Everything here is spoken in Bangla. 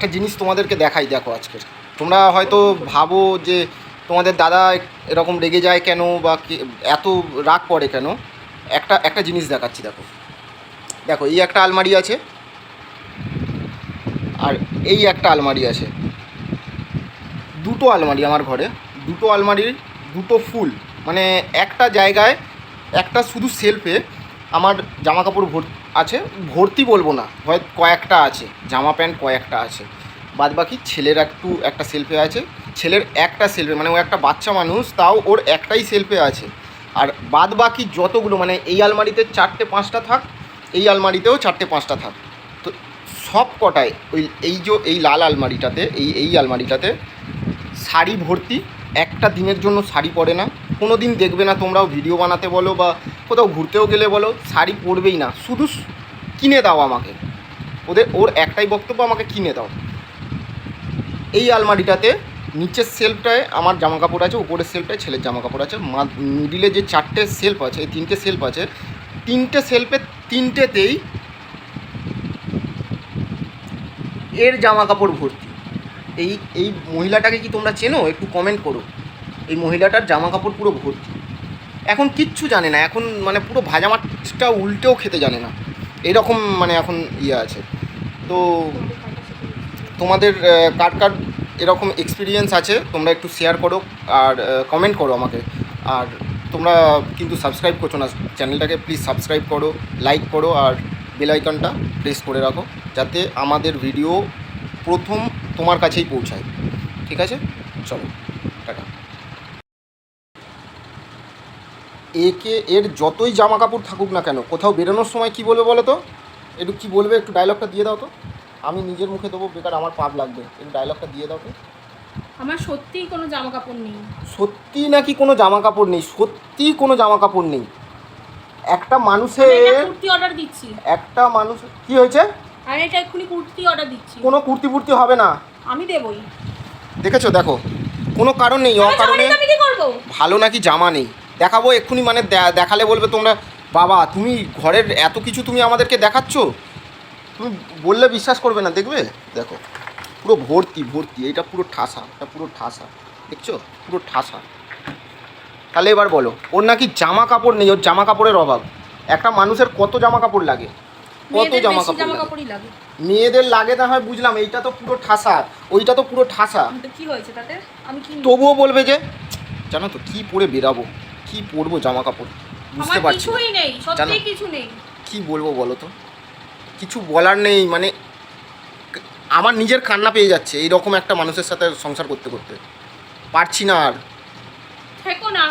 একটা জিনিস তোমাদেরকে দেখাই, দেখো আজকে তোমরা হয়তো ভাবো যে তোমাদের দাদা এরকম রেগে যায় কেন বা এত রাগ করে কেন। একটা জিনিস দেখাচ্ছি, দেখো দেখো এই একটা আলমারি আছে আর এই একটা আলমারি আছে, দুটো আলমারি আমার ঘরে, দুটো আলমারির দুটো ফুল, মানে একটা জায়গায় একটা শুধু সেলফে আমার জামা কাপড় আছে, ভর্তি বলবো না, হয় কয়েকটা আছে জামা প্যান্ট, কয়েকটা আছে, বাদ বাকি ছেলের একটা সেলফে আছে, ছেলের একটা সেলফে, মানে ও একটা বাচ্চা মানুষ তাও ওর একটাই সেলফে আছে, আর বাদ বাকি যতগুলো মানে এই আলমারিতে 4টে 5টা থাক, এই আলমারিতেও 4টে 5টা থাক, তো সব কটায় এই লাল আলমারিটাতে এই আলমারিটাতে শাড়ি ভর্তি। একটা দিনের জন্য শাড়ি পরে না, কোনো দিন দেখবে না তোমরাও, ভিডিও বানাতে বলো বা কোথাও ঘুরতেও গেলে বলো, শাড়ি পরবেই না, শুধু কিনে দাও আমাকে, ওর একটাই বক্তব্য, আমাকে কিনে দাও। এই আলমারিটাতে নিচের সেলফটায় আমার জামা কাপড় আছে, উপরের সেলফটায় ছেলের জামা কাপড় আছে, মিডিলে যে 4টে সেলফ আছে, এই 3টে সেলফ আছে, 3টে সেলফে 3টেতেই এর জামা কাপড় ভর্তি। এই মহিলাটাকে কি তোমরা চেনো? একটু কমেন্ট করো। এই মহিলাটার জামা কাপড় পুরো ভর্তি, এখন কিচ্ছু জানে না, এখন মানে পুরো ভাজা মাছটা উল্টেও খেতে জানে না, এইরকম মানে এখন ইয়ে আছে। তো তোমাদের কার কার এরকম এক্সপিরিয়েন্স আছে তোমরা একটু শেয়ার করো আর কমেন্ট করো আমাকে। আর তোমরা কিন্তু সাবস্ক্রাইব করছো না চ্যানেলটাকে, প্লিজ সাবস্ক্রাইব করো, লাইক করো আর বেল আইকনটা প্রেস করে রাখো, যাতে আমাদের ভিডিও প্রথম তোমার কাছেই পৌঁছায়। ঠিক আছে, চলো টাটা। এর যতই জামা কাপড় থাকুক না কেন, কোথাও বেরোনোর সময় কী বলবে বলো তো? একটু কী বলবে, একটু ডায়লগটা দিয়ে দাও তো। আমি নিজের মুখে দেবো, বেকার আমার পাপ লাগবে, একটু ডায়লগটা দিয়ে দাও তো। আমার সত্যিই কোনো জামা কাপড় নেই। সত্যি নাকি কোনো জামা কাপড় নেই? সত্যি কোনো জামা কাপড় নেই। একটা মানুষের কুর্তি অর্ডার দিচ্ছি। একটা মানুষ কি হয়েছে? আমি এটা এক্ষুনি কুর্তি অর্ডার দিচ্ছি। কোনো কুর্তি ফুর্তি হবে না, আমি দেবই। দেখেছো, দেখো কোনো কারণ নেই, অকারণে। আমি কি করব? ভালো নাকি জামা নেই দেখাবো এক্ষুনি, মানে দেখালে বলবে তোমরা বাবা তুমি ঘরের এত কিছু তুমি আমাদেরকে দেখাচ্ছ, তুমি বললে বিশ্বাস করবে না, দেখবে দেখো পুরো ভর্তি ভর্তি, এটা পুরো ঠাসা, এটা পুরো ঠাসা, দেখছো পুরো ঠাসা। তাহলে এবার বলো, ওর নাকি জামা কাপড় নেই, ওর জামা কাপড়ের অভাব। একটা মানুষের কত জামা কাপড় লাগে, কত জামা কাপড় লাগে। মেয়েদের লাগে না হয় বুঝলাম, এইটা তো পুরো ঠাসা, ওইটা তো পুরো ঠাসা, কি হয়েছে তাতে? আমি কি তবুও বলবে যে জানো তো কি পরে বেরাবো, কি পরবো জামা কাপড়, বুঝতে পারছি কিছুই নেই, সত্যি কিছু নেই। কি বলবো বলো তো, কিছু বলার নেই, মানে আমার নিজের কান্না পেয়ে যাচ্ছে এইরকম একটা মানুষের সাথে সংসার করতে করতে, পারছি না আর। থেকো না।